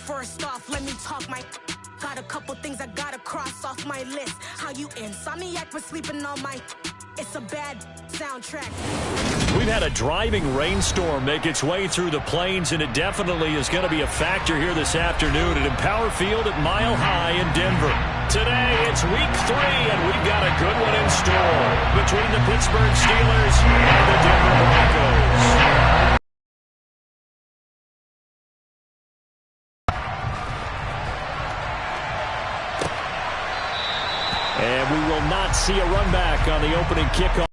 First off, let me talk my... Got a couple things I gotta cross off my list. How you insomniac for sleeping on my... It's a bad soundtrack. We've had a driving rainstorm make its way through the plains, and it definitely is going to be a factor here this afternoon at Empower Field at Mile High in Denver. Today, it's week 3, and we've got a good one in store between the Pittsburgh Steelers and the Denver Broncos. And we will not see a run back on the opening kickoff.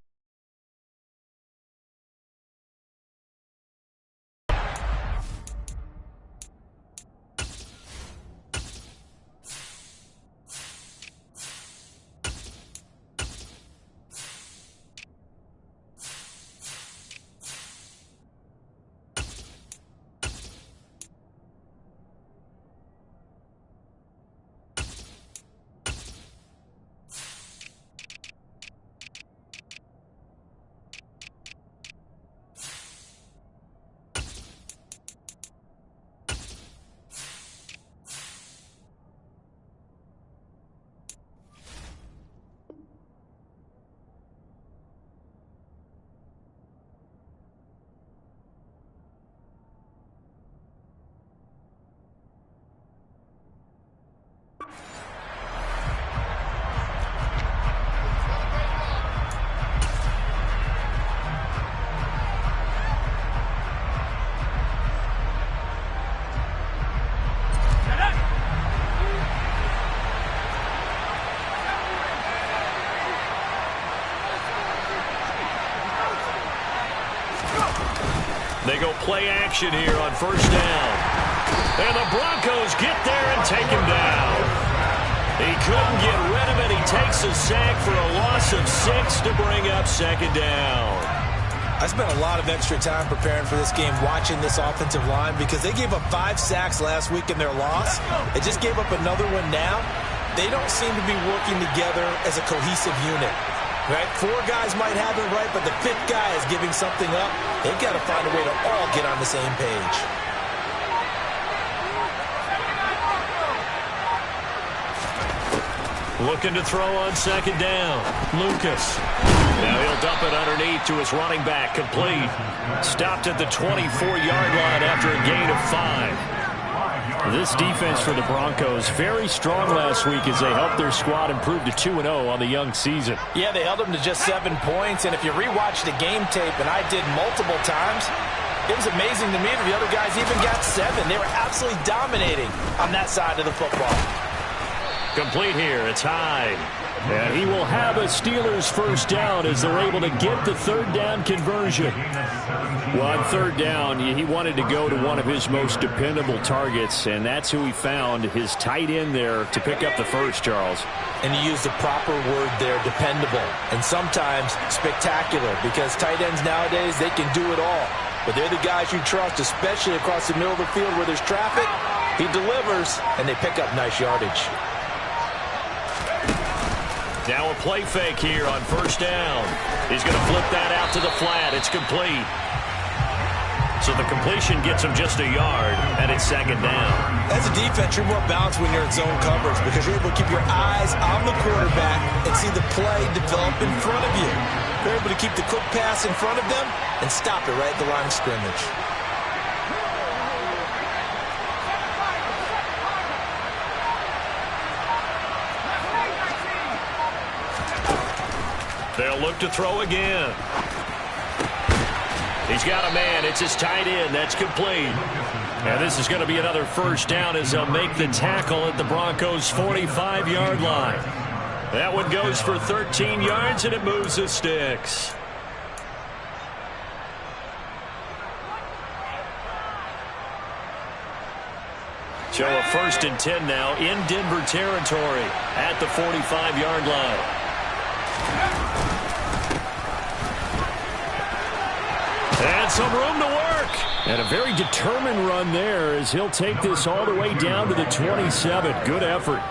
They go play action here on first down. And the Broncos get there and take him down. He couldn't get rid of it. He takes a sack for a loss of 6 to bring up second down. I spent a lot of extra time preparing for this game watching this offensive line because they gave up 5 sacks last week in their loss. They just gave up another one now. They don't seem to be working together as a cohesive unit. Right? 4 guys might have it right, but the 5th guy is giving something up. They've got to find a way to all get on the same page. Looking to throw on second down. Lucas. Now he'll dump it underneath to his running back. Complete. Stopped at the 24-yard line after a gain of 5. This defense for the Broncos, very strong last week as they helped their squad improve to 2-0 on the young season. Yeah, they held them to just 7 points, and if you rewatch the game tape, and I did multiple times, it was amazing to me that the other guys even got 7. They were absolutely dominating on that side of the football. Complete here. It's Hyde. And he will have a Steelers first down as they're able to get the third down conversion. Well, on third down, he wanted to go to one of his most dependable targets, and that's who he found, his tight end there, to pick up the first, Charles. And he used the proper word there, dependable, and sometimes spectacular, because tight ends nowadays, they can do it all. But they're the guys you trust, especially across the middle of the field where there's traffic. He delivers, and they pick up nice yardage. Now a play fake here on first down. He's going to flip that out to the flat. It's complete. So the completion gets him just a yard, and it's second down. As a defense, you're more balanced when you're in zone coverage because you're able to keep your eyes on the quarterback and see the play develop in front of you. You're able to keep the quick pass in front of them and stop it right at the line of scrimmage. They'll look to throw again. He's got a man. It's his tight end. That's complete. And this is going to be another first down as they'll make the tackle at the Broncos' 45-yard line. That one goes for 13 yards, and it moves the sticks. So a 1st and 10 now in Denver territory at the 45-yard line. And some room to work. And a very determined run there as he'll take this all the way down to the 27. Good effort.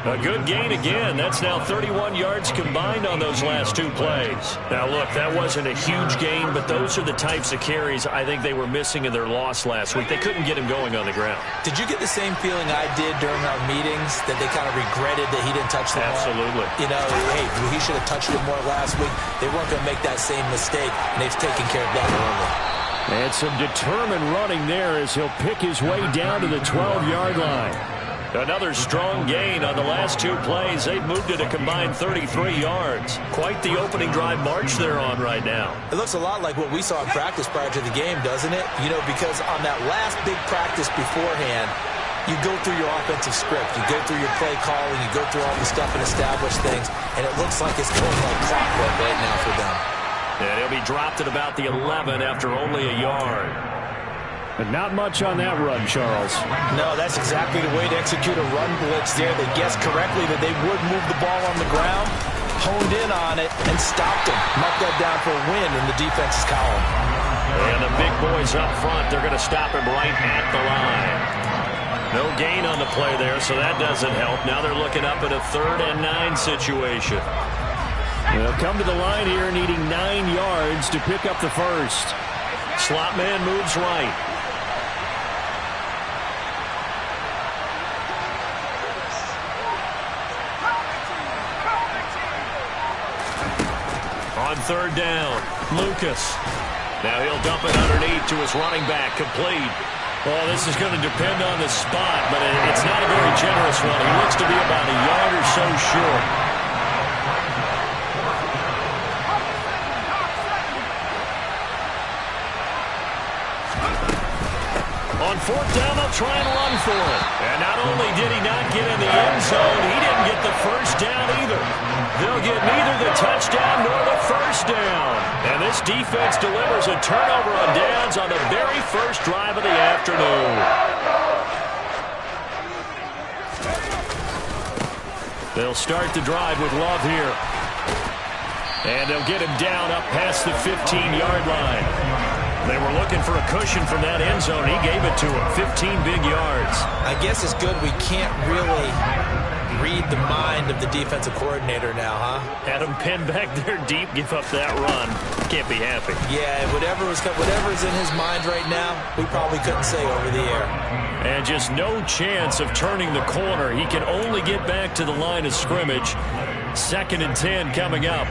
A good gain again. That's now 31 yards combined on those last 2 plays. Now, look, that wasn't a huge gain, but those are the types of carries I think they were missing in their loss last week. They couldn't get him going on the ground. Did you get the same feeling I did during our meetings, that they kind of regretted that he didn't touch the ball? Absolutely. You know, hey, he should have touched it more last week. They weren't going to make that same mistake, and they've taken care of that early. And some determined running there as he'll pick his way down to the 12-yard line. Another strong gain on the last 2 plays. They've moved it a combined 33 yards. Quite the opening drive march they're on right now. It looks a lot like what we saw in practice prior to the game, doesn't it? You know, because on that last big practice beforehand, you go through your offensive script. You go through your play calling. You go through all the stuff and establish things. And it looks like it's going like clockwork right now for them. And he'll be dropped at about the 11 after only a yard. But not much on that run, Charles. No, that's exactly the way to execute a run blitz there. They guessed correctly that they would move the ball on the ground, honed in on it, and stopped him. Marked that down for a win in the defense's column. And the big boys up front, they're going to stop him right at the line. No gain on the play there, so that doesn't help. Now they're looking up at a 3rd and 9 situation. They'll come to the line here needing 9 yards to pick up the first. Slot man moves right. On 3rd down, Lucas. Now he'll dump it underneath to his running back, complete. Well, this is going to depend on the spot, but it's not a very generous one. He looks to be about a yard or so short. On 4th down, they'll try and run for it. And not only did he not get in the end zone, he didn't get the first down either. They'll get neither the touchdown nor the first down. And this defense delivers a turnover on downs on the very first drive of the afternoon. They'll start the drive with Love here. And they'll get him down up past the 15-yard line. They were looking for a cushion from that end zone. He gave it to him. 15 big yards. I guess it's good we can't really read the mind of the defensive coordinator now, huh? Had him pinned back there deep, give up that run. Can't be happy. Yeah, whatever's in his mind right now, we probably couldn't say over the air. And just no chance of turning the corner. He can only get back to the line of scrimmage. 2nd and 10 coming up.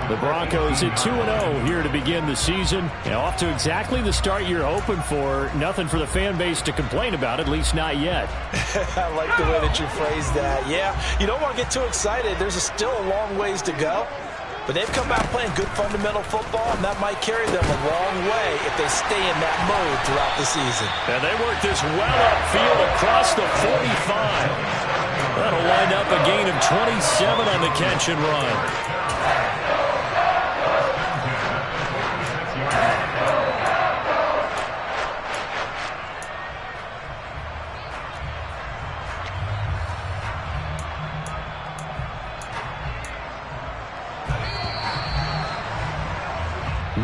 The Broncos at 2-0 here to begin the season. Off to exactly the start you're hoping for. Nothing for the fan base to complain about, at least not yet. I like the way that you phrased that. Yeah, you don't want to get too excited. There's still a long ways to go. But they've come out playing good fundamental football, and that might carry them a long way if they stay in that mode throughout the season. And they work this well upfield across the 45. That'll wind up a gain of 27 on the catch and run.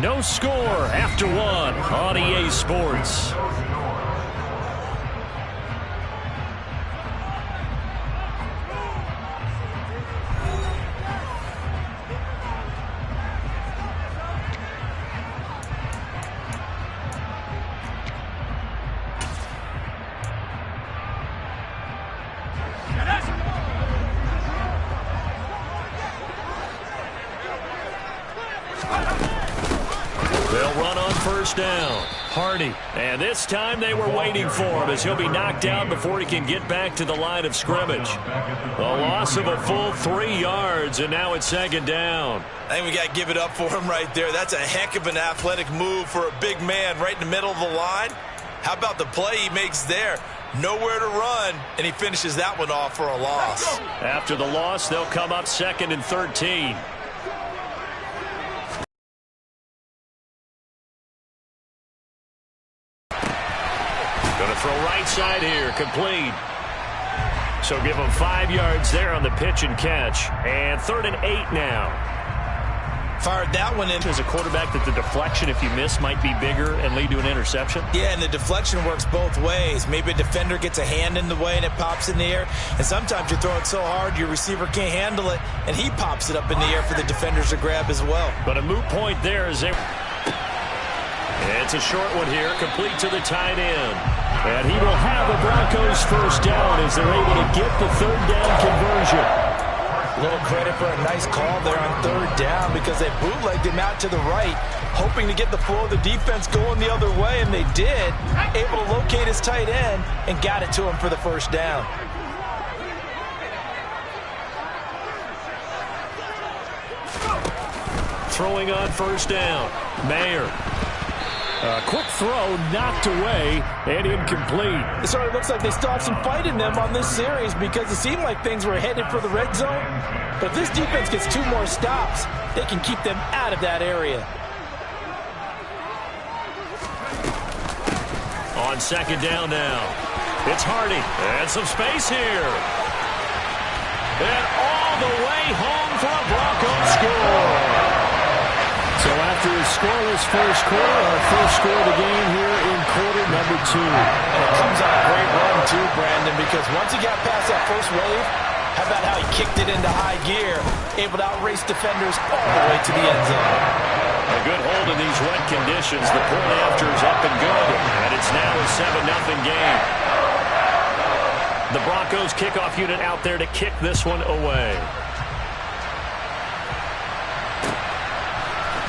No score after 1 on EA Sports. They'll run on 1st down. Hardy. And this time they were waiting for him as he'll be knocked down before he can get back to the line of scrimmage. A loss of a full 3 yards, and now it's 2nd down. I think we got to give it up for him right there. That's a heck of an athletic move for a big man right in the middle of the line. How about the play he makes there? Nowhere to run, and he finishes that one off for a loss. After the loss, they'll come up 2nd and 13. Going to throw right side here, complete. So give him 5 yards there on the pitch and catch. And 3rd and 8 now. Fired that one in. As a quarterback, that the deflection, if you miss, might be bigger and lead to an interception. Yeah, and the deflection works both ways. Maybe a defender gets a hand in the way and it pops in the air. And sometimes you throw it so hard your receiver can't handle it, and he pops it up in the air for the defenders to grab as well. But a moot point there as they... It's a short one here, complete to the tight end. And he will have the Broncos first down as they're able to get the third down conversion. A little credit for a nice call there on third down because they bootlegged him out to the right, hoping to get the flow of the defense going the other way, and they did. Able to locate his tight end and got it to him for the first down. Throwing on first down, Mayer. A quick throw knocked away and incomplete. It sort of looks like they still have some fight in them on this series because it seemed like things were headed for the red zone. But if this defense gets 2 more stops, they can keep them out of that area. On second down now, it's Hardy. And some space here. And all the way home for a Broncos score. So after a scoreless first quarter, our first score of the game here in quarter number 2. And it comes on a great run too, Brandon, because once he got past that first wave, how about how he kicked it into high gear, able to outrace defenders all the way to the end zone. A good hold in these wet conditions. The point after is up and good, and it's now a 7-0 game. The Broncos kickoff unit out there to kick this one away.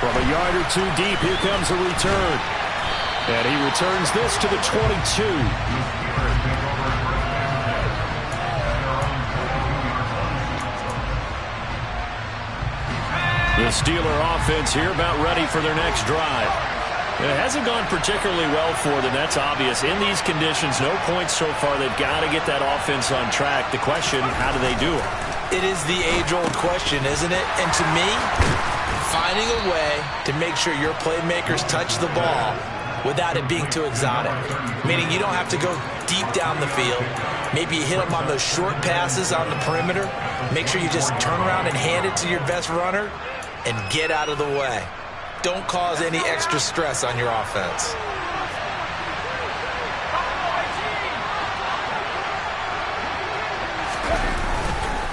From a yard or 2 deep, here comes a return. And he returns this to the 22. The Steeler offense here about ready for their next drive. It hasn't gone particularly well for them, that's obvious. In these conditions, no points so far. They've got to get that offense on track. The question, how do they do it? It is the age-old question, isn't it? And to me, finding a way to make sure your playmakers touch the ball without it being too exotic. Meaning you don't have to go deep down the field. Maybe you hit them on those short passes on the perimeter. Make sure you just turn around and hand it to your best runner and get out of the way. Don't cause any extra stress on your offense.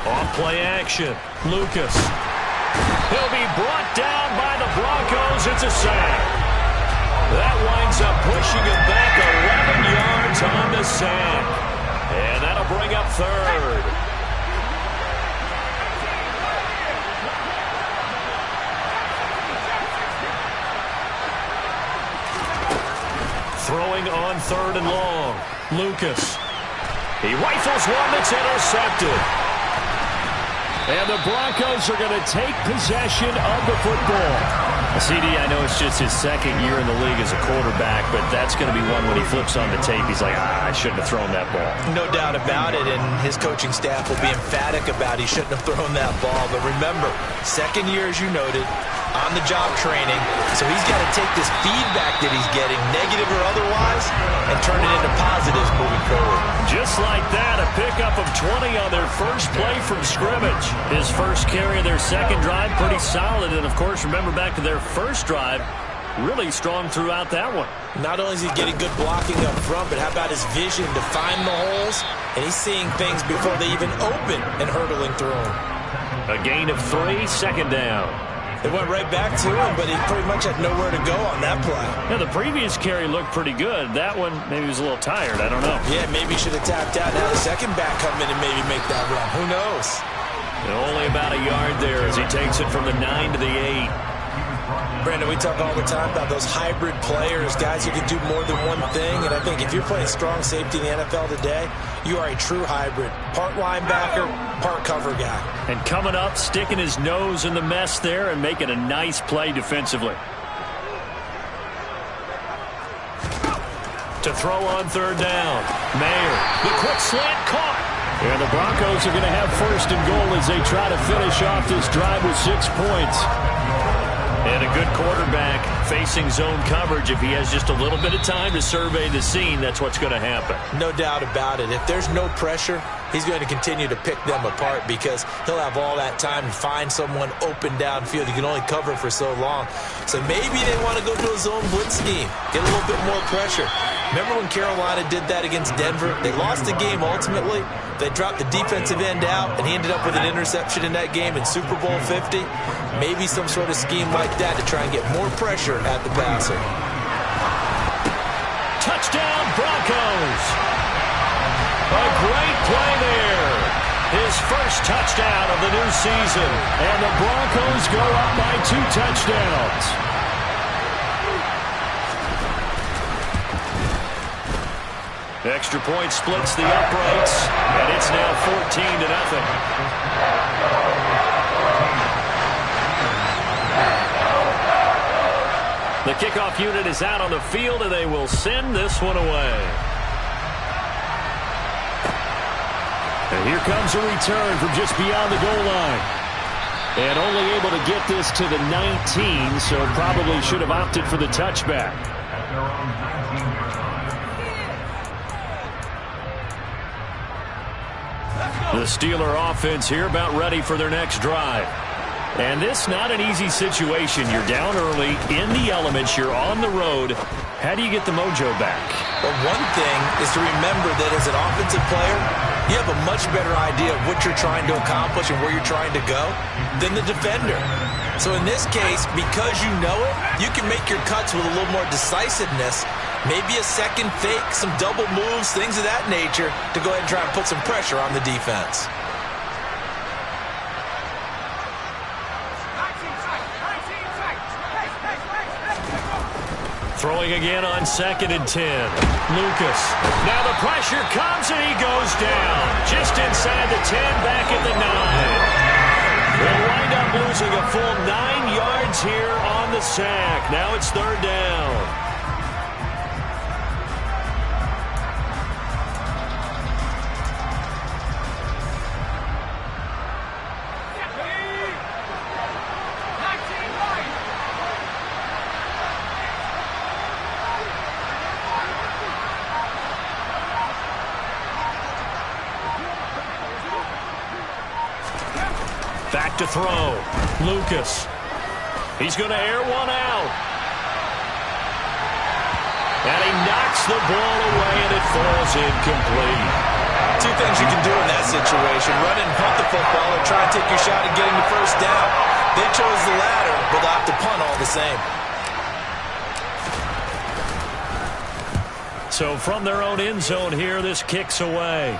Off play action, Lucas. He'll be brought down by the Broncos. It's a sack. That winds up pushing him back 11 yards on the sack. And that'll bring up third. Throwing on third and long. Lucas. He rifles one that's intercepted. And the Broncos are going to take possession of the football. CD, I know it's just his second year in the league as a quarterback, but that's going to be one when he flips on the tape. He's like, I shouldn't have thrown that ball. No doubt about it, and his coaching staff will be emphatic about he shouldn't have thrown that ball. But remember, second year, as you noted, on-the-job training, so he's got to take this feedback that he's getting, negative or otherwise, and turn it into positives moving forward. Just like that, a pickup of 20 on their first play from scrimmage. His first carry of their second drive, pretty solid. And, of course, remember back to their first drive, really strong throughout that one. Not only is he getting good blocking up front, but how about his vision to find the holes? And he's seeing things before they even open and hurtling through them. A gain of 3, second down. They went right back to him, but he pretty much had nowhere to go on that play. Yeah, the previous carry looked pretty good. That one, maybe he was a little tired. I don't know. Yeah, maybe he should have tapped out. Now the second back come in and maybe make that run. Who knows? And only about a yard there as he takes it from the 9 to the 8. Brandon, we talk all the time about those hybrid players, guys who can do more than one thing. And I think if you're playing strong safety in the NFL today, you are a true hybrid. Part linebacker, part cover guy. And coming up, sticking his nose in the mess there and making a nice play defensively. To throw on third down. Mayer, the quick slant caught. And the Broncos are going to have first and goal as they try to finish off this drive with 6 points. And a good quarterback facing zone coverage. If he has just a little bit of time to survey the scene, that's what's going to happen. No doubt about it. If there's no pressure, he's going to continue to pick them apart because he'll have all that time to find someone open downfield. He can only cover for so long. So maybe they want to go to a zone blitz scheme, get a little bit more pressure. Remember when Carolina did that against Denver? They lost the game ultimately. They dropped the defensive end out, and he ended up with an interception in that game in Super Bowl 50. Maybe some sort of scheme like that to try and get more pressure at the passer. Touchdown, Broncos. A great play there. His first touchdown of the new season. And the Broncos go up by 2 touchdowns. Extra point splits the uprights, and it's now 14-0. The kickoff unit is out on the field, and they will send this one away. And here comes a return from just beyond the goal line. And only able to get this to the 19, so probably should have opted for the touchback. The Steeler offense here about ready for their next drive. And this not an easy situation. You're down early, in the elements, you're on the road. How do you get the mojo back? Well, one thing is to remember that as an offensive player, you have a much better idea of what you're trying to accomplish and where you're trying to go than the defender. So in this case, because you know it, you can make your cuts with a little more decisiveness. Maybe a second fake, some double moves, things of that nature to go ahead and try and put some pressure on the defense. Throwing again on 2nd and 10. Lucas. Now the pressure comes and he goes down. Just inside the 10, back at the 9. They'll wind up losing a full 9 yards here on the sack. Now it's 3rd down. Back to throw. Lucas. He's going to air one out. And he knocks the ball away, and it falls incomplete. 2 things you can do in that situation. Run and punt the football or try and take your shot at getting the first down. They chose the latter, but they'll have to punt all the same. So from their own end zone here, this kicks away.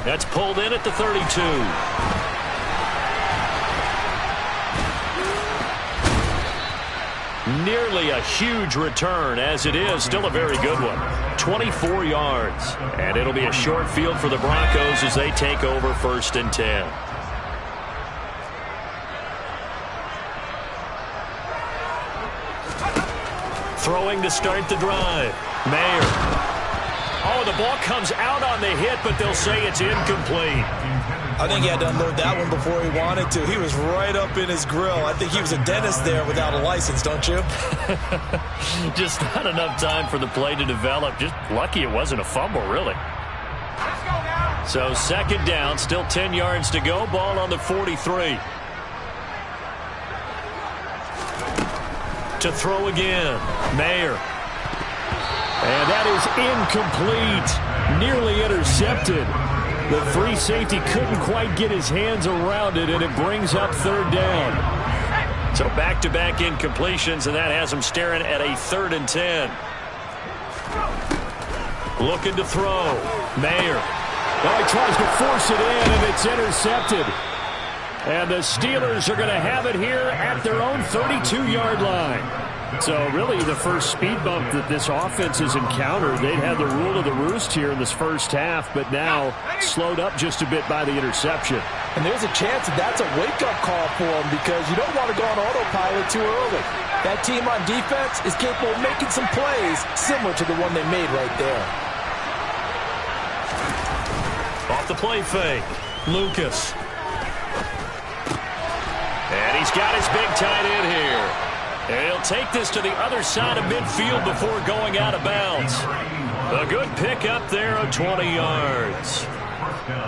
That's pulled in at the 32. Nearly a huge return, as it is still a very good one. 24 yards. And it'll be a short field for the Broncos as they take over 1st and 10. Throwing to start the drive. Mayer. Oh, the ball comes out on the hit, but they'll say it's incomplete. I think he had to unload that one before he wanted to. He was right up in his grill. I think he was a dentist there without a license, don't you? Just not enough time for the play to develop. Just lucky it wasn't a fumble, really. So 2nd down, still 10 yards to go. Ball on the 43. To throw again. Mayer. And that is incomplete. Nearly intercepted. The free safety couldn't quite get his hands around it, and it brings up 3rd down. So back-to-back incompletions, and that has him staring at a 3rd and 10. Looking to throw. Mayer. Well, he tries to force it in, and it's intercepted. And the Steelers are going to have it here at their own 32-yard line. So really the first speed bump that this offense has encountered. They'd had the rule of the roost here in this first half, but now slowed up just a bit by the interception. And there's a chance that that's a wake-up call for them because you don't want to go on autopilot too early. That team on defense is capable of making some plays similar to the one they made right there. Off the play fake. Lucas. And he's got his big tight end here. And he'll take this to the other side of midfield before going out of bounds. A good pick up there of 20 yards.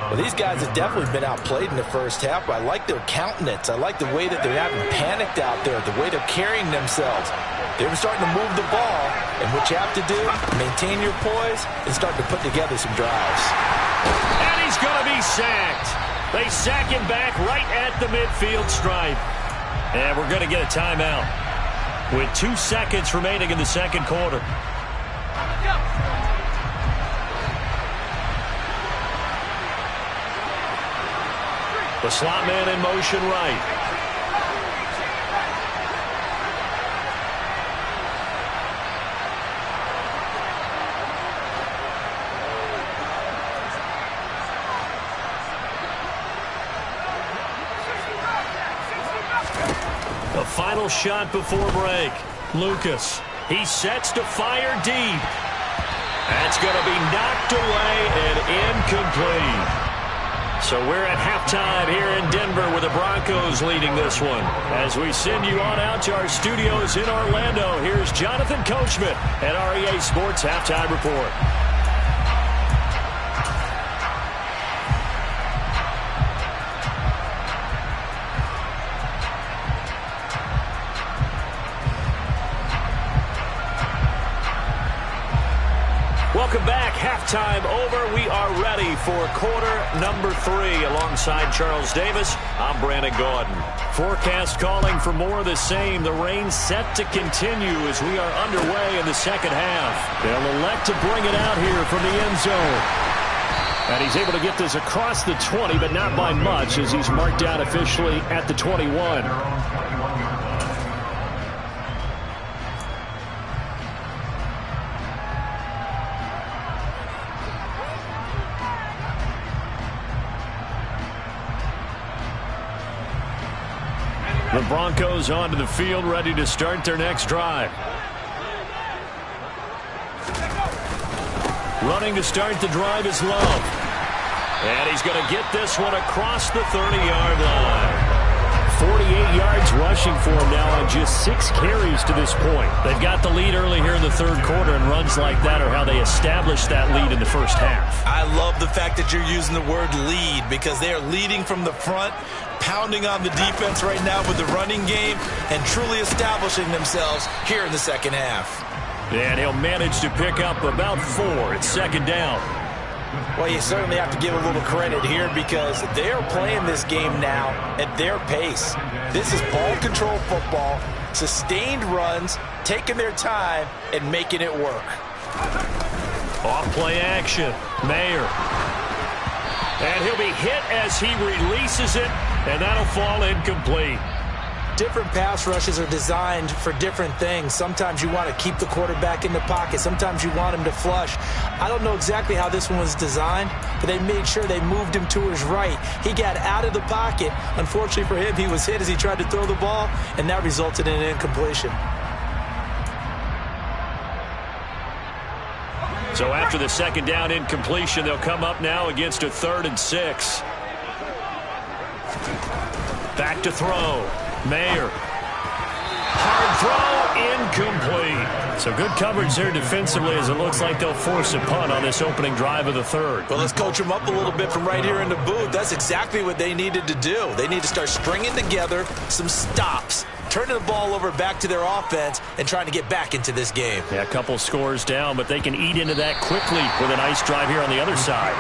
Well, these guys have definitely been outplayed in the first half, but I like their countenance. I like the way that they're having panicked out there, the way they're carrying themselves. They're starting to move the ball, and what you have to do, maintain your poise and start to put together some drives. And he's going to be sacked. They sack him back right at the midfield stripe. And we're going to get a timeout with 2 seconds remaining in the second quarter. The slot man in motion right. The final shot before break. Lucas. He sets to fire deep. That's going to be knocked away and incomplete. So we're at halftime here in Denver with the Broncos leading this one. As we send you on out to our studios in Orlando, here's Jonathan Coachman at REA Sports Halftime Report. Welcome back. Halftime over. We are ready for quarter number 3. Alongside Charles Davis, I'm Brandon Gaudin. Forecast calling for more of the same. The rain set to continue as we are underway in the second half. They'll elect to bring it out here from the end zone. And he's able to get this across the 20, but not by much as he's marked out officially at the 21. The Broncos onto the field, ready to start their next drive. Running to start the drive is Love. And he's going to get this one across the 30-yard line. 48 yards rushing for him now on just 6 carries to this point. They've got the lead early here in the third quarter, and runs like that are how they established that lead in the first half. I love the fact that you're using the word lead because they are leading from the front, pounding on the defense right now with the running game, and truly establishing themselves here in the second half. And he'll manage to pick up about 4. It's second down. Well, you certainly have to give a little credit here because they're playing this game now at their pace. This is ball control football, sustained runs, taking their time, and making it work. Off play action. Mayer. And he'll be hit as he releases it, and that'll fall incomplete. Different pass rushes are designed for different things. Sometimes you want to keep the quarterback in the pocket. Sometimes you want him to flush. I don't know exactly how this one was designed, but they made sure they moved him to his right. He got out of the pocket. Unfortunately for him, he was hit as he tried to throw the ball, and that resulted in an incompletion. So after the second down incompletion, they'll come up now against a 3rd and 6. Back to throw. Mayer. Hard throw, incomplete. So good coverage there defensively as it looks like they'll force a punt on this opening drive of the 3rd. Well, let's coach them up a little bit from right here in the booth. That's exactly what they needed to do. They need to start stringing together some stops, turning the ball over back to their offense, and trying to get back into this game. Yeah, a couple scores down, but they can eat into that quickly with a nice drive here on the other side.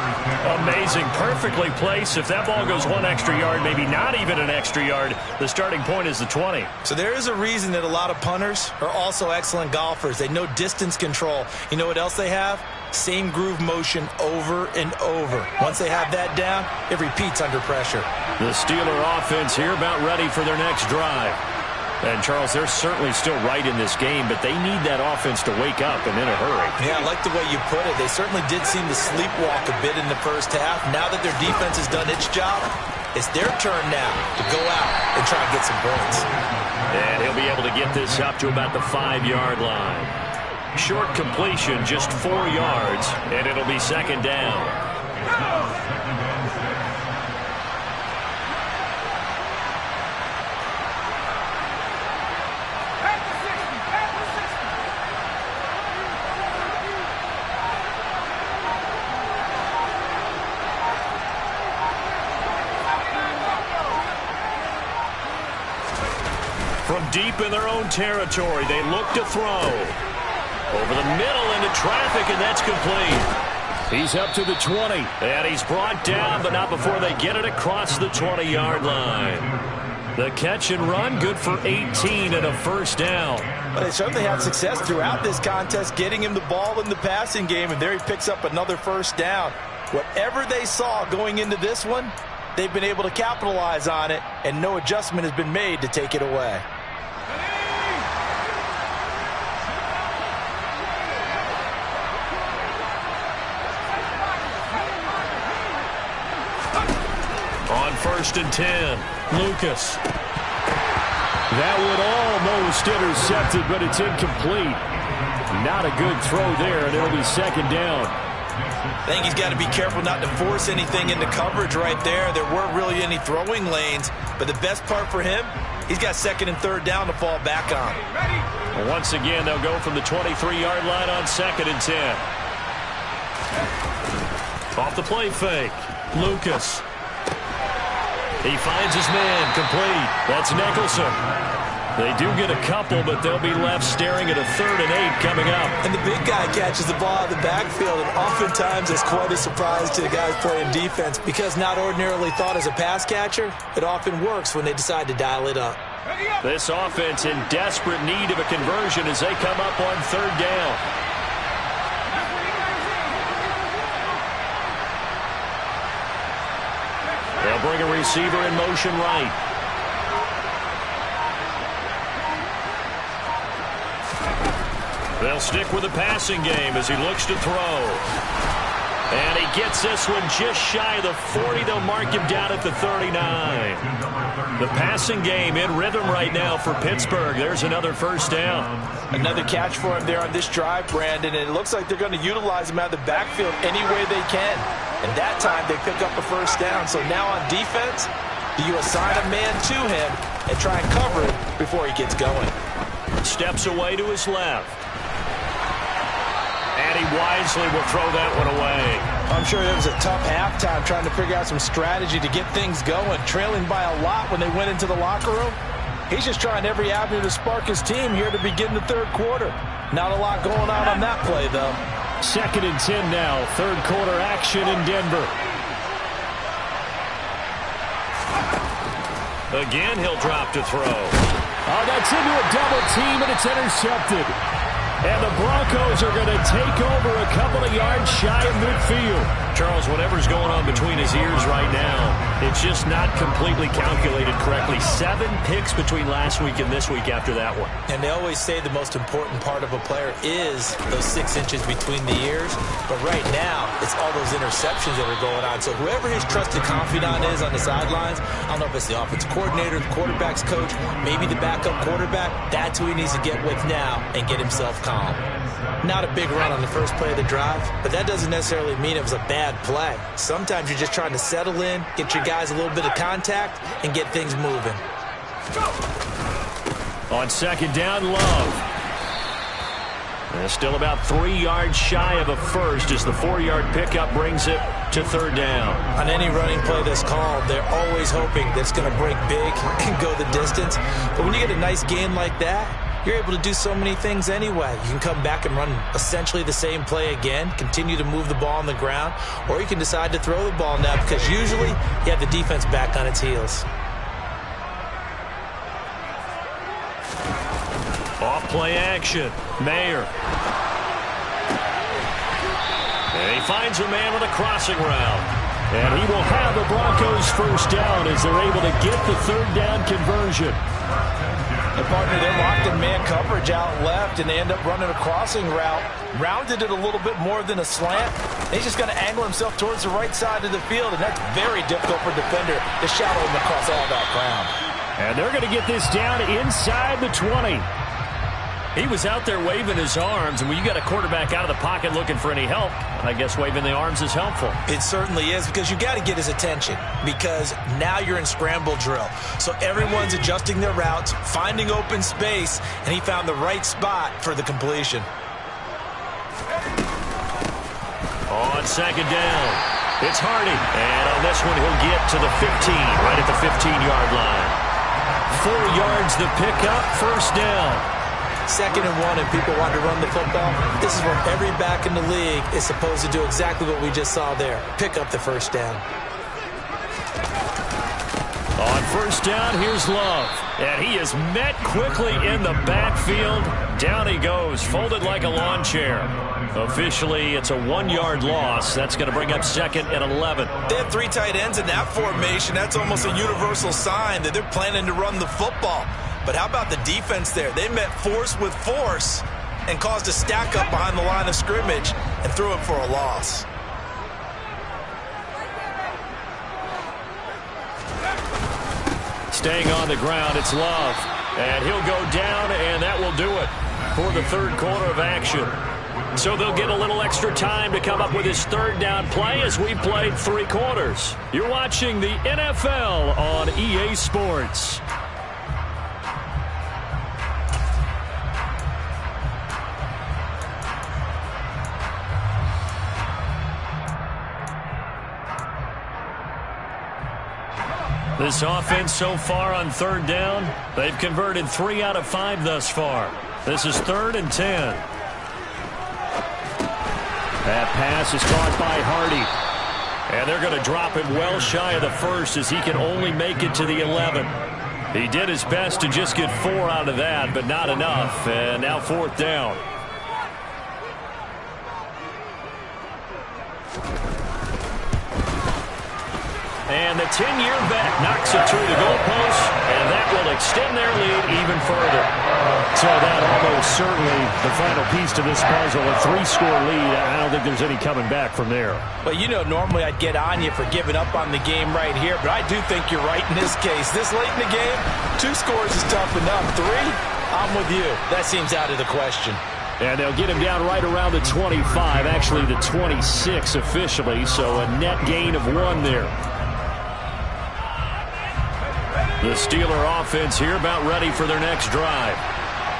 Amazing, perfectly placed. If that ball goes 1 extra yard, maybe not even an extra yard, the starting point is the 20. So there is a reason that a lot of punters are also excellent golfers. They know distance control. You know what else they have? Same groove motion over and over. Once they have that down, it repeats under pressure. The Steeler offense here about ready for their next drive. And, Charles, they're certainly still right in this game, but they need that offense to wake up and in a hurry. Yeah, I like the way you put it. They certainly did seem to sleepwalk a bit in the first half. Now that their defense has done its job, it's their turn now to go out and try and get some points. And he'll be able to get this up to about the 5-yard line. Short completion, just 4 yards, and it'll be second down. deep in their own territory. They look to throw. Over the middle into traffic, and that's complete. He's up to the 20. And he's brought down, but not before they get it across the 20-yard line. The catch and run, good for 18 and a first down. Well, they certainly had success throughout this contest, getting him the ball in the passing game, and there he picks up another first down. Whatever they saw going into this one, they've been able to capitalize on it, and no adjustment has been made to take it away. On 1st and 10, Lucas. That would almost intercepted, but it's incomplete. Not a good throw there, and it'll be 2nd down. I think he's got to be careful not to force anything into coverage right there. There weren't really any throwing lanes, but the best part for him, he's got 2nd and 3rd down to fall back on. Well, once again, they'll go from the 23-yard line on 2nd and 10. Off the play fake, Lucas. He finds his man, complete. That's Nicholson. They do get a couple, but they'll be left staring at a 3rd and 8 coming up. And the big guy catches the ball out of the backfield, and oftentimes it's quite a surprise to the guys playing defense because not ordinarily thought as a pass catcher, it often works when they decide to dial it up. This offense in desperate need of a conversion as they come up on 3rd down. They'll bring a receiver in motion right. They'll stick with the passing game as he looks to throw. And he gets this one just shy of the 40. They'll mark him down at the 39. The passing game in rhythm right now for Pittsburgh. There's another first down. Another catch for him there on this drive, Brandon, and it looks like they're going to utilize him out of the backfield any way they can. And that time they pick up a first down. So now on defense, do you assign a man to him and try and cover it before he gets going? Steps away to his left. And he wisely will throw that one away. I'm sure it was a tough halftime trying to figure out some strategy to get things going. Trailing by a lot when they went into the locker room. He's just trying every avenue to spark his team here to begin the 3rd quarter. Not a lot going on that play, though. 2nd and 10 now. 3rd quarter action in Denver. Again, he'll drop to throw. Oh, that's into a double team, and it's intercepted. And the Broncos are going to take over a couple of yards shy of midfield. Charles, whatever's going on between his ears right now, it's just not completely calculated correctly. 7 picks between last week and this week after that one. And they always say the most important part of a player is those 6 inches between the ears. But right now, it's all those interceptions that are going on. So whoever his trusted confidant is on the sidelines, I don't know if it's the offensive coordinator, the quarterback's coach, maybe the backup quarterback, that's who he needs to get with now and get himself calm. Not a big run on the first play of the drive, but that doesn't necessarily mean it was a bad play. Sometimes you're just trying to settle in, get your guys a little bit of contact, and get things moving. On 2nd down, Love. And still about 3 yards shy of a first as the 4-yard pickup brings it to 3rd down. On any running play that's called, they're always hoping that it's going to break big and go the distance. But when you get a nice gain like that, you're able to do so many things anyway. You can come back and run essentially the same play again, continue to move the ball on the ground, or you can decide to throw the ball now because usually you have the defense back on its heels. Off play action. Mayer. And he finds a man with a crossing route. And he will have the Broncos first down as they're able to get the 3rd down conversion. And partner, they're locked in man coverage out left, and they end up running a crossing route. Rounded it a little bit more than a slant. He's just going to angle himself towards the right side of the field, and that's very difficult for a defender to shadow him across all that ground. And they're going to get this down inside the 20. He was out there waving his arms, and when you got a quarterback out of the pocket looking for any help, I guess waving the arms is helpful. It certainly is, because you got to get his attention, because now you're in scramble drill. So everyone's adjusting their routes, finding open space, and he found the right spot for the completion. On 2nd down, it's Hardy. And on this one, he'll get to the 15, right at the 15-yard line. 4 yards the pickup, first down. 2nd and 1 and people want to run the football. This is where every back in the league is supposed to do exactly what we just saw there. Pick up the first down. On first down, here's Love. And he is met quickly in the backfield. Down he goes, folded like a lawn chair. Officially, it's a 1-yard loss. That's going to bring up 2nd and 11. They have 3 tight ends in that formation. That's almost a universal sign that they're planning to run the football. But how about the defense there? They met force with force and caused a stack up behind the line of scrimmage and threw it for a loss. Staying on the ground, it's Love. And he'll go down, and that will do it for the 3rd quarter of action. So they'll get a little extra time to come up with his 3rd down play as we played 3 quarters. You're watching the NFL on EA Sports. This offense so far on 3rd down, they've converted 3 out of 5 thus far. This is 3rd and 10. That pass is caught by Hardy. And they're going to drop him well shy of the 1st as he can only make it to the 11. He did his best to just get 4 out of that, but not enough. And now 4th down. And the 10-year vet knocks it through the goalpost, and that will extend their lead even further. So that almost certainly the final piece to this puzzle, a 3-score lead. I don't think there's any coming back from there. Well, you know, normally I'd get on you for giving up on the game right here, but I do think you're right in this case. This late in the game, 2 scores is tough enough. 3, I'm with you. That seems out of the question. And they'll get him down right around the 25, actually the 26 officially, so a net gain of 1 there. The Steeler offense here about ready for their next drive.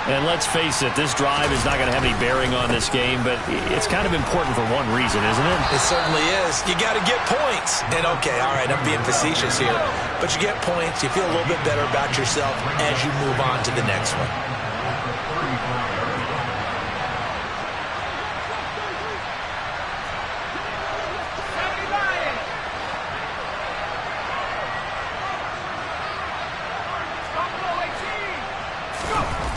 And let's face it, this drive is not going to have any bearing on this game, but it's kind of important for one reason, isn't it? It certainly is. You got to get points. And okay, all right, I'm being facetious here, but you get points, you feel a little bit better about yourself as you move on to the next one.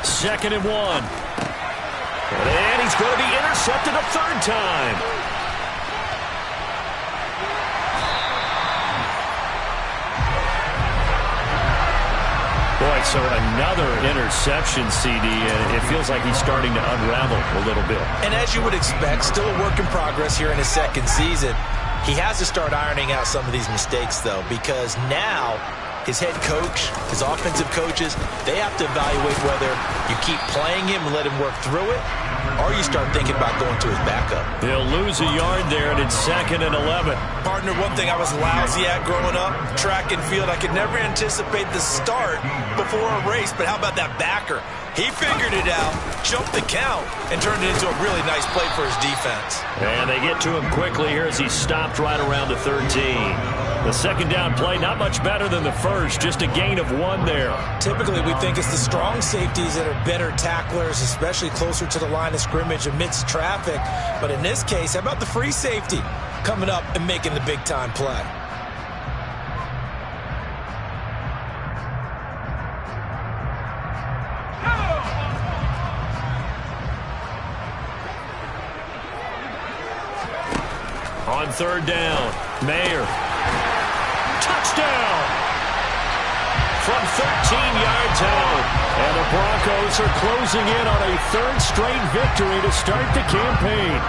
Second and 1. And he's going to be intercepted a 3rd time. Boy, so another interception, CD, and it feels like he's starting to unravel a little bit. And as you would expect, still a work in progress here in his 2nd season. He has to start ironing out some of these mistakes, though, because now his head coach, his offensive coaches, they have to evaluate whether you keep playing him and let him work through it, or you start thinking about going to his backup. He'll lose a yard there, and it's 2nd and 11. Partner, one thing I was lousy at growing up, track and field, I could never anticipate the start before a race, but how about that backer? He figured it out, jumped the count, and turned it into a really nice play for his defense. And they get to him quickly here as he stopped right around the 13. The 2nd down play, not much better than the 1st, just a gain of 1 there. Typically, we think it's the strong safeties that are better tacklers, especially closer to the line of scrimmage amidst traffic. But in this case, how about the free safety coming up and making the big-time play? On 3rd down, Mayer. Touchdown! From 13 yards out. And the Broncos are closing in on a 3rd straight victory to start the campaign.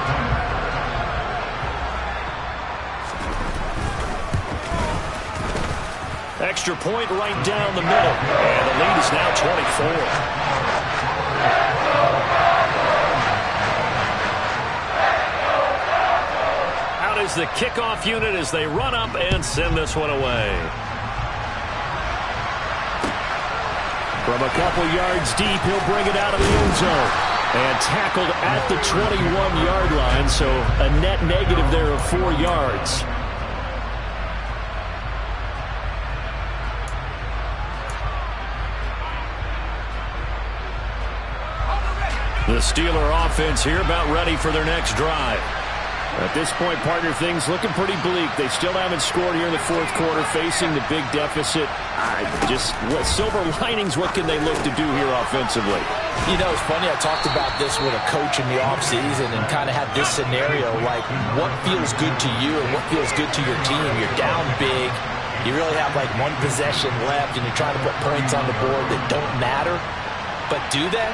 Extra point right down the middle. And the lead is now 24. Is the kickoff unit as they run up and send this one away. From a couple yards deep, he'll bring it out of the end zone. And tackled at the 21-yard line, so a net negative there of 4 yards. The Steeler offense here about ready for their next drive. At this point, partner, things looking pretty bleak. They still haven't scored here in the fourth quarter, facing the big deficit. What silver linings, what can they look to do here offensively? You know, it's funny, I talked about this with a coach in the offseason and kind of had this scenario, like what feels good to you and what feels good to your team. You're down big. You really have like one possession left, and you're trying to put points on the board that don't matter. But do they?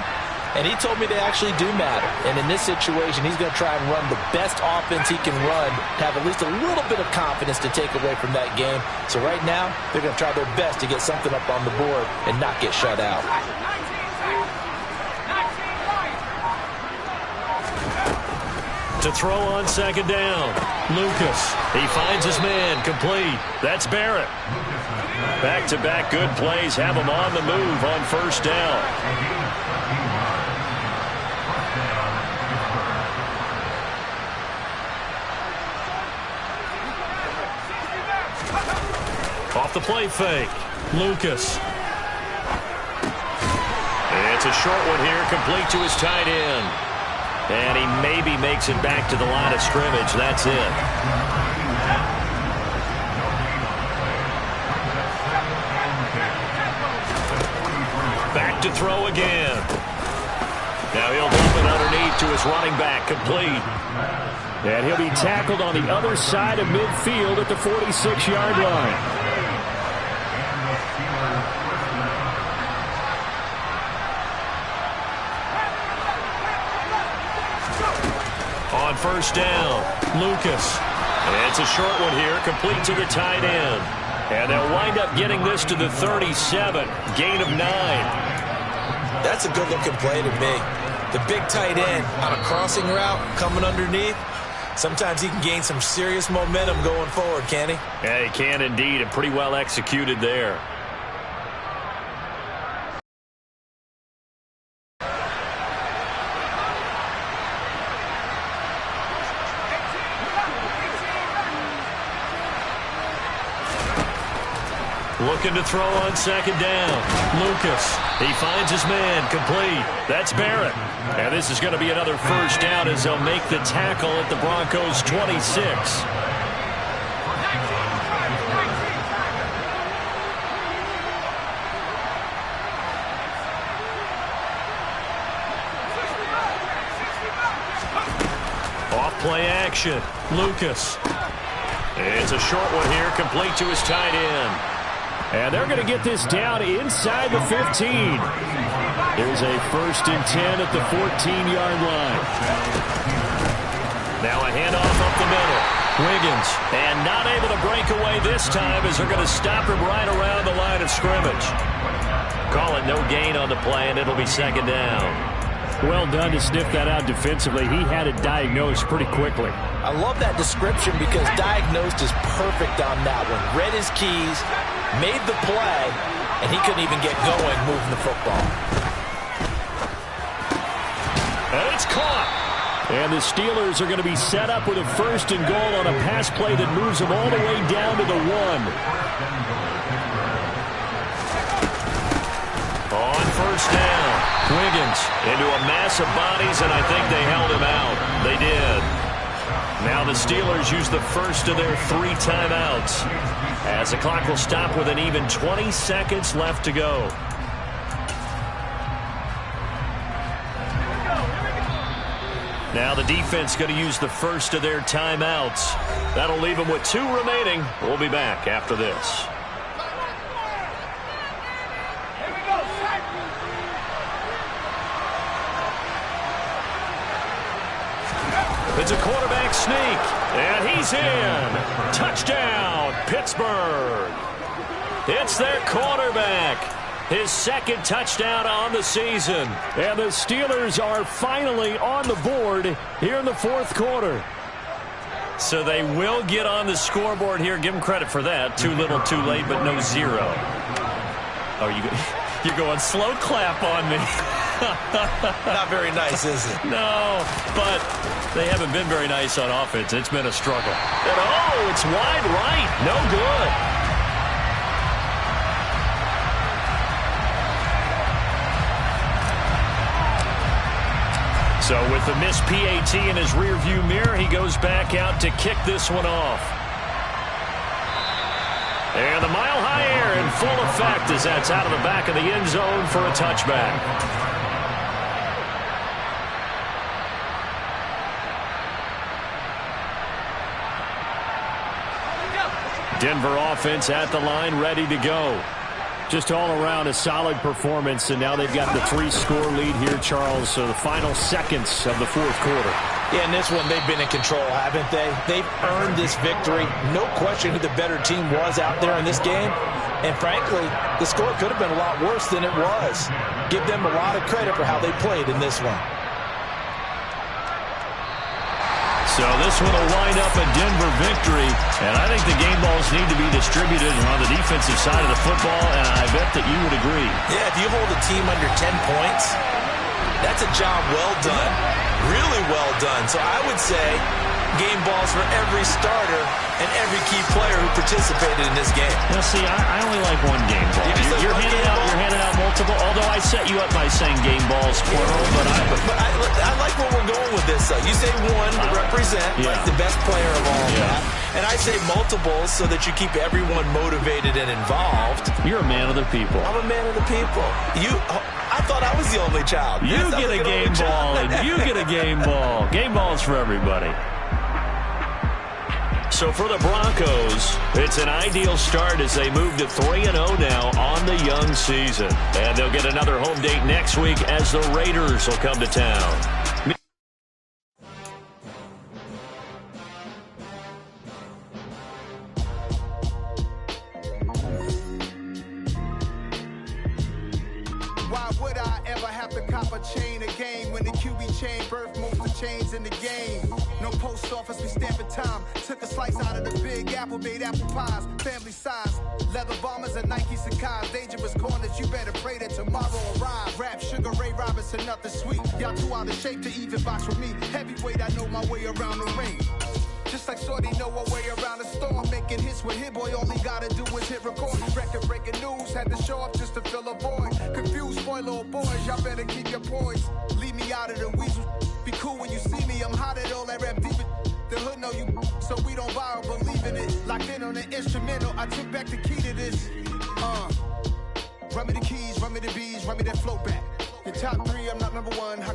And he told me they actually do matter. And in this situation, he's going to try and run the best offense he can run to have at least a little bit of confidence to take away from that game. So right now, they're going to try their best to get something up on the board and not get shut out. To throw on second down, Lucas. He finds his man, complete. That's Barrett. Back-to-back good plays have him on the move on first down. Off the play fake, Lucas. It's a short one here, complete to his tight end. And he maybe makes it back to the line of scrimmage. That's it. Back to throw again. Now he'll dump it underneath to his running back, complete. And he'll be tackled on the other side of midfield at the 46-yard line. On first down, Lucas. And it's a short one here, complete to the tight end. And they'll wind up getting this to the 37, gain of 9. That's a good-looking play to me. The big tight end on a crossing route coming underneath. Sometimes he can gain some serious momentum going forward, can he? Yeah, he can indeed, and pretty well executed there. Looking to throw on second down. Lucas. He finds his man, complete. That's Barrett. And this is going to be another first down as they'll make the tackle at the Broncos' 26. Off play action. Lucas. It's a short one here, complete to his tight end. And they're going to get this down inside the 15. There's a 1st and 10 at the 14-yard line. Now a handoff up the middle. Wiggins, and not able to break away this time as they're going to stop him right around the line of scrimmage. Call it no gain on the play, and it'll be second down. Well done to sniff that out defensively. He had it diagnosed pretty quickly. I love that description because diagnosed is perfect on that one. Read his keys, made the play, and he couldn't even get going moving the football. And it's caught. And the Steelers are going to be set up with a 1st and goal on a pass play that moves them all the way down to the 1. On first down, Wiggins into a mass of bodies, and I think they held him out. They did. Now the Steelers use the first of their 3 timeouts as the clock will stop with an even 20 seconds left to go. Now the defense going to use the first of their timeouts. That'll leave them with 2 remaining. We'll be back after this. It's a quarterback sneak, and he's in. Touchdown, Pittsburgh. It's their quarterback. His 2nd touchdown on the season. And the Steelers are finally on the board here in the 4th quarter. So they will get on the scoreboard here. Give them credit for that. Too little, too late, but no 0. Oh, you're going slow clap on me. Not very nice, is it? No, but they haven't been very nice on offense. It's been a struggle. And oh, it's wide right. No good. So with the missed PAT in his rearview mirror, he goes back out to kick this one off. And the mile-high air in full effect as that's out of the back of the end zone for a touchback. Denver offense at the line, ready to go. Just all around a solid performance, and now they've got the 3-score lead here, Charles. So the final seconds of the fourth quarter. Yeah, in this one, they've been in control, haven't they? They've earned this victory. No question who the better team was out there in this game. And frankly, the score could have been a lot worse than it was. Give them a lot of credit for how they played in this one. So this one will wind up a Denver victory, and I think the game balls need to be distributed on the defensive side of the football, and I bet that you would agree. Yeah, if you hold a team under 10 points, that's a job well done, really well done. So I would say game balls for every starter and every key player who participated in this game. Now, see, I only like one game ball. You're handing out multiple, although I set you up by saying game balls plural, but I like where we're going with this. You say one to represent like the best player of all that, and I say multiples so that you keep everyone motivated and involved. You're a man of the people. I'm a man of the people. I thought I was the only child. You get a game ball, and you get a game ball. Game balls for everybody. So for the Broncos, it's an ideal start as they move to 3-0 now on the young season. And they'll get another home date next week as the Raiders will come to town. Why would I ever have to cop a chain a game when the QB chain birthed most of the chains in the game? No post office, we stamping time. Took a slice out of the big apple, made apple pies, family size. Leather bombers and Nike Sacai's. Dangerous corners, you better pray that tomorrow arrive. Rap, Sugar Ray Robinson, nothing sweet. Y'all too out of shape to even box with me. Heavyweight, I know my way around the ring. Just like Shorty know a way around the storm. Making hits with Hit Boy, all he gotta do is hit record. Record-breaking news, had to show up just to fill a void. Confused, spoiled boys, y'all better keep your poise. Leave me out of the weasel. Be cool when you see me, I'm hot at all that rap deep. The hood know you, so we don't borrow, believe in it. Locked in on the instrumental, I took back the key to this. Run me the keys, run me the bees, run me that flow back. Your top 3, I'm not number 1.